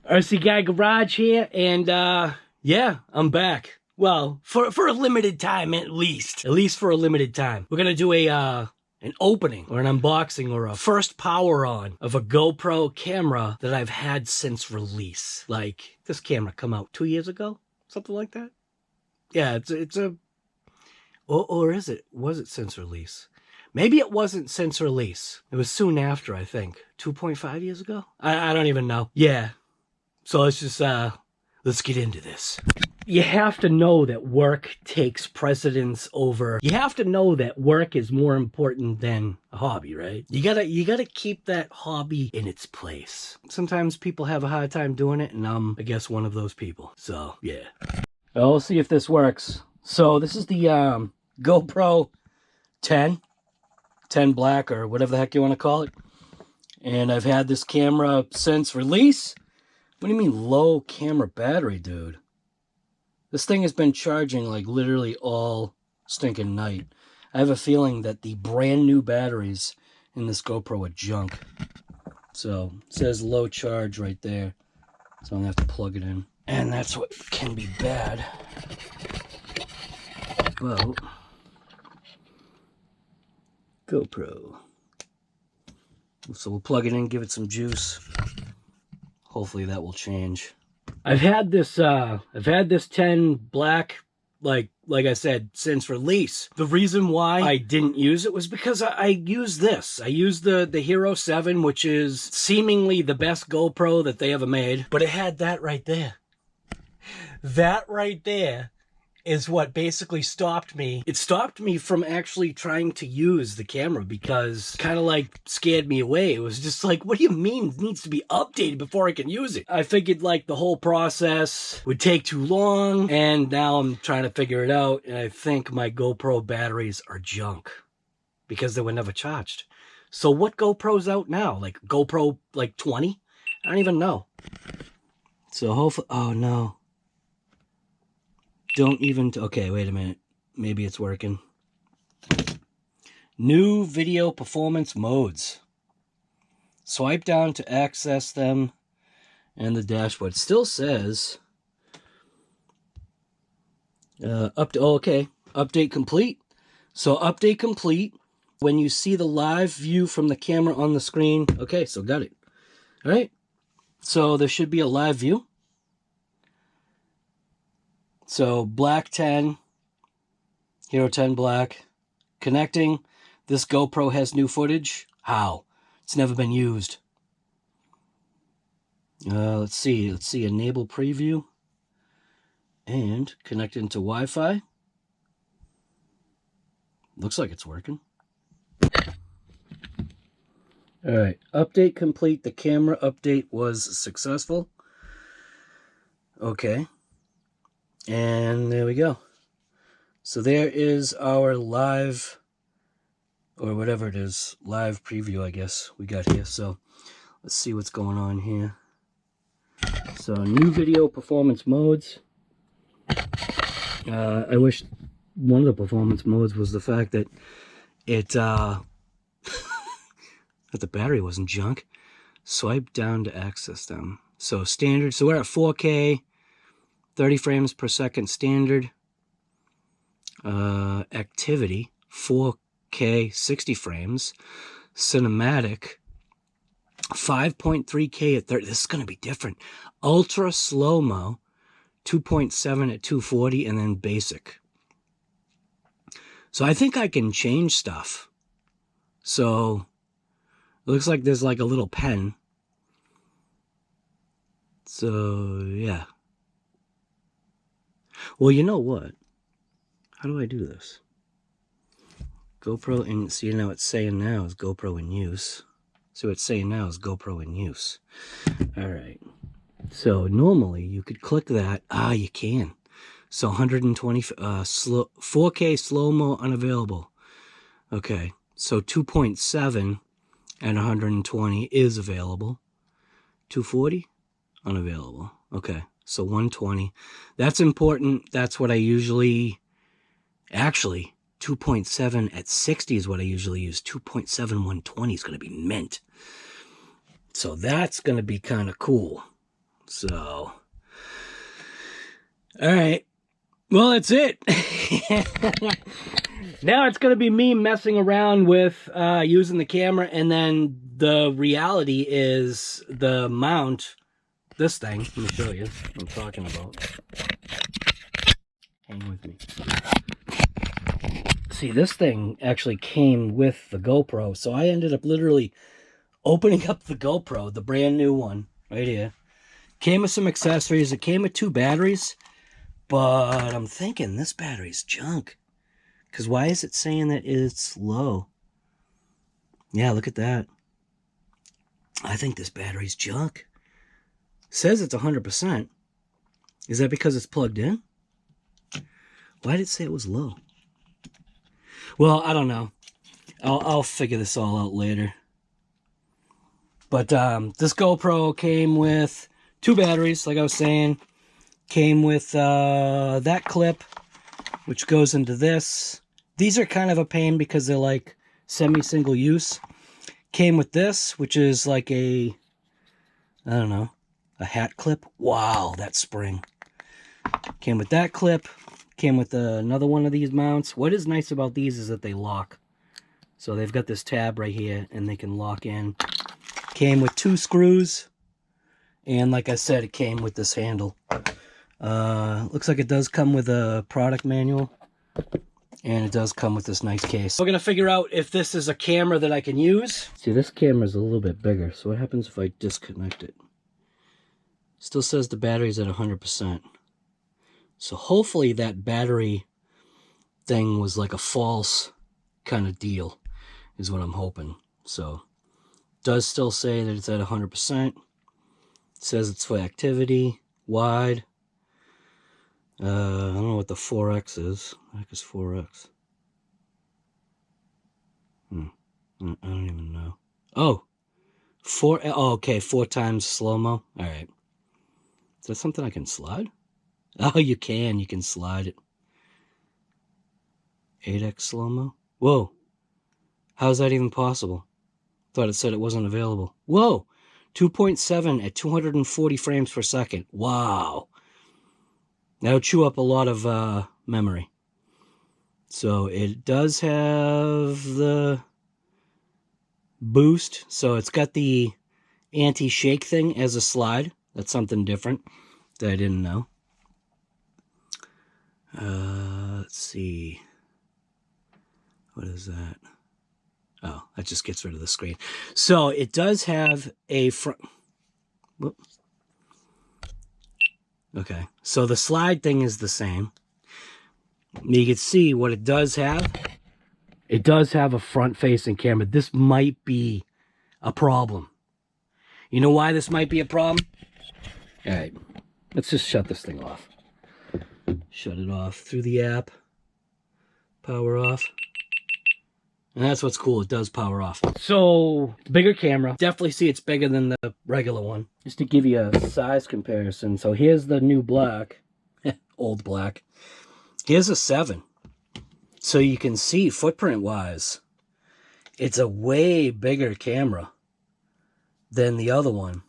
RC Guy Garage here, and yeah, I'm back. Well, for a limited time at least for a limited time. We're gonna do an opening or an unboxing or a first power on of a GoPro camera that I've had since release. Like, this camera come out 2 years ago, something like that. Yeah, it's a, or is it? Was it since release? Maybe it wasn't since release. It was soon after, I think. 2.5 years ago? I don't even know. Yeah. So let's just, let's get into this. You have to know that work takes precedence over... You have to know that work is more important than a hobby, right? You gotta keep that hobby in its place. Sometimes people have a hard time doing it, and I'm, I guess, one of those people. So, yeah. Well, we'll see if this works. So, this is the, GoPro 10 Black, or whatever the heck you want to call it. And I've had this camera since release. What do you mean low camera battery, dude? This thing has been charging like literally all stinking night. I have a feeling that the brand new batteries in this GoPro are junk. So it says low charge right there. So I'm gonna have to plug it in. And that's what can be bad. But GoPro. So we'll plug it in, give it some juice. Hopefully that will change. I've had this 10 Black, like I said, since release. The reason why I didn't use it was because I used this. I used the Hero 7, which is seemingly the best GoPro that they ever made. But it had that right there. That right there is what basically stopped me. It stopped me from actually trying to use the camera because kind of like scared me away. It was just like, what do you mean it needs to be updated before I can use it? I figured like the whole process would take too long, and now I'm trying to figure it out, and I think my GoPro batteries are junk because they were never charged. So what GoPro's out now? Like GoPro like 20? I don't even know. So hopefully, oh no. Don't even, okay, wait a minute. Maybe it's working. New video performance modes. Swipe down to access them, and the dashboard still says, update complete. So update complete. When you see the live view from the camera on the screen, okay, so got it. All right, so there should be a live view. So, Black 10, Hero 10 Black, connecting. This GoPro has new footage. How? It's never been used. Let's see, enable preview. And connect into Wi-Fi. Looks like it's working. Alright, update complete. The camera update was successful. Okay. And there we go. So there is our live, or whatever it is, live preview, I guess, we got here. So let's see what's going on here. So new video performance modes. I wish one of the performance modes was the fact that it, that the battery wasn't junk. Swipe down to access them. So standard, so we're at 4K. 30 frames per second standard. Activity, 4K, 60 frames. Cinematic, 5.3K at 30. This is going to be different. Ultra slow-mo, 2.7 at 240, and then basic. So I think I can change stuff. So it looks like there's like a little pen. So, yeah. Well, you know what? How do I do this? GoPro in, see now it's saying now is GoPro in use. So it's saying now is GoPro in use. Alright. So normally you could click that. Ah, you can. So 120, 4K slow-mo unavailable. Okay. So 2.7 and 120 is available. 240? Unavailable. Okay. So 120. That's important. That's what I usually... Actually, 2.7 at 60 is what I usually use. 2.7 120 is going to be mint. So that's going to be kind of cool. So, all right. Well, that's it. Now it's going to be me messing around with using the camera, and then the reality is the mount, this thing. Let me show you what I'm talking about. Hang with me. See, this thing actually came with the GoPro, so I ended up literally opening up the GoPro, the brand new one, right here. Came with some accessories. It came with 2 batteries, but I'm thinking this battery's junk. Because why is it saying that it's low? Yeah, look at that. I think this battery's junk. It says it's 100%. Is that because it's plugged in? Why did it say it was low? Well, I don't know. I'll figure this all out later. But this GoPro came with 2 batteries, like I was saying. Came with that clip, which goes into this. These are kind of a pain because they're like semi-single use. Came with this, which is like a, I don't know, a hat clip. Wow, that spring. Came with that clip. Came with another one of these mounts. What is nice about these is that they lock. So they've got this tab right here and they can lock in. Came with 2 screws. And like I said, it came with this handle. Looks like it does come with a product manual. And it does come with this nice case. We're going to figure out if this is a camera that I can use. See, this camera is a little bit bigger. So what happens if I disconnect it? Still says the battery's at 100%. So hopefully that battery thing was like a false kind of deal, is what I'm hoping. So does still say that it's at 100%. It says it's for activity, wide. I don't know what the 4X is. What the heck is 4X? I don't even know. Oh, 4. Oh, okay, 4 times slow-mo. All right. Is that something I can slide? Oh, you can. You can slide it. 8X slow-mo. Whoa. How's that even possible? Thought it said it wasn't available. Whoa. 2.7 at 240 frames per second. Wow. That'll chew up a lot of memory. So it does have the boost. So it's got the anti-shake thing as a slide. That's something different that I didn't know. Let's see. What is that? Oh, that just gets rid of the screen. So it does have a front. Whoop. Okay, so the slide thing is the same. You can see what it does have. It does have a front-facing camera. This might be a problem. You know why this might be a problem? All right, let's just shut this thing off. Shut it off through the app. Power off. And that's what's cool. It does power off. So, bigger camera. Definitely see it's bigger than the regular one. Just to give you a size comparison. So, here's the new black. Old black. Here's a 7. So, you can see footprint-wise, it's a way bigger camera than the other one.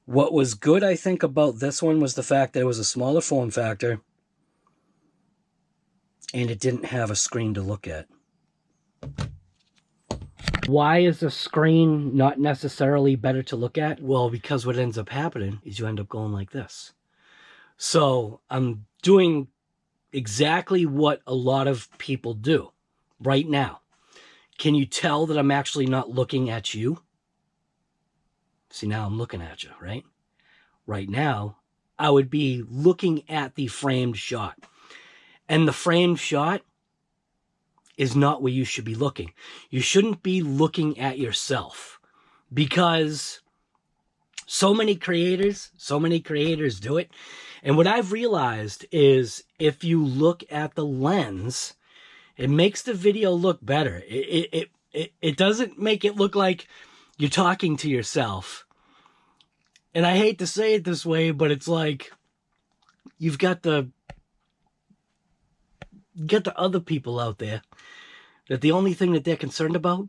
What was good, I think, about this one was the fact that it was a smaller form factor. And it didn't have a screen to look at. Why is the screen not necessarily better to look at? Well, because what ends up happening is you end up going like this. So I'm doing exactly what a lot of people do right now. Can you tell that I'm actually not looking at you? See, now I'm looking at you, right? Right now, I would be looking at the framed shot. And the framed shot is not where you should be looking. You shouldn't be looking at yourself, because so many creators do it. And what I've realized is if you look at the lens, it makes the video look better. It doesn't make it look like you're talking to yourself. And I hate to say it this way, but it's like you've got the other people out there that the only thing that they're concerned about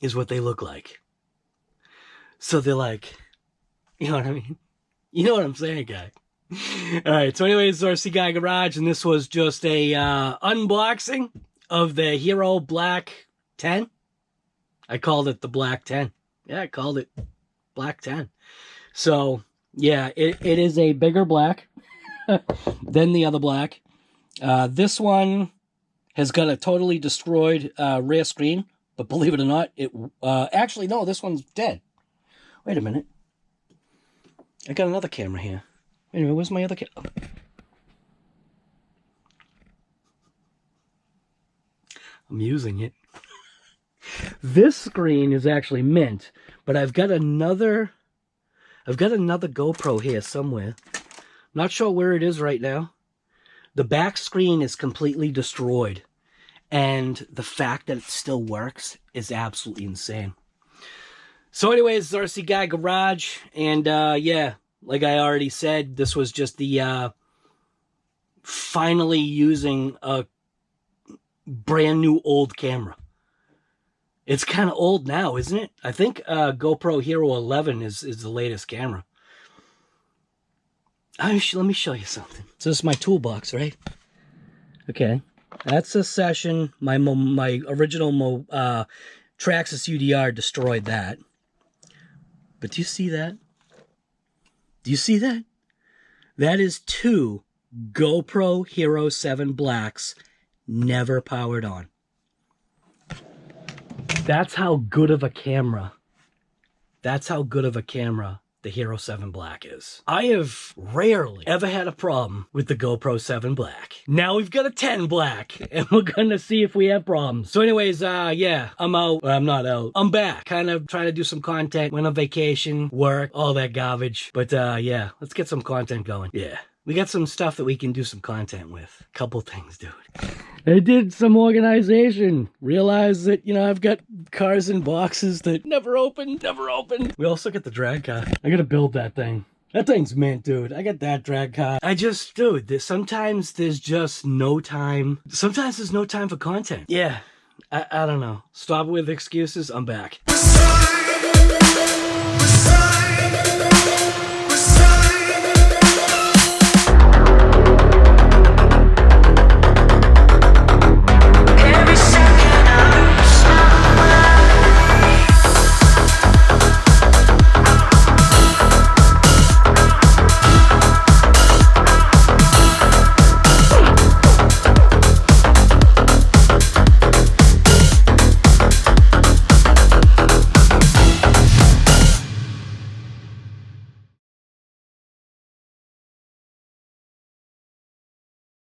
is what they look like. So they're like, you know what I mean? You know what I'm saying, guy. All right, so anyways, RC Guy Garage, and this was just a unboxing of the Hero Black 10. I called it the Black 10. Yeah, I called it Black 10. So, yeah, it is a bigger black than the other black. This one has got a totally destroyed rear screen, but believe it or not, it actually, no, this one's dead. Wait a minute. I got another camera here. Wait a minute, where's my other camera? I'm using it. This screen is actually mint, but I've got another GoPro here somewhere. Not sure where it is right now. The back screen is completely destroyed, and the fact that it still works is absolutely insane. So anyways, RC Guy Garage, and yeah, like I already said, this was just the finally using a brand new old camera. It's kind of old now, isn't it? I think GoPro Hero 11 is the latest camera. Let me show you something. So this is my toolbox, right? Okay. That's a session. My original Traxxas UDR destroyed that. But do you see that? Do you see that? That is 2 GoPro Hero 7 Blacks never powered on. That's how good of a camera. That's how good of a camera the Hero 7 Black is. I have rarely ever had a problem with the GoPro 7 Black. Now we've got a 10 Black, and we're gonna see if we have problems. So anyways, yeah, I'm out. Well, I'm not out. I'm back. Kind of trying to do some content. Went on vacation, work, all that garbage. But yeah, let's get some content going. Yeah. We got some stuff that we can do some content with. Couple things, dude. I did some organization. Realized that, you know, I've got cars in boxes that never opened. We also got the drag car. I gotta build that thing. That thing's mint, dude. I got that drag car. Dude, sometimes there's just no time. Sometimes there's no time for content. Yeah, I don't know. Stop with excuses. I'm back.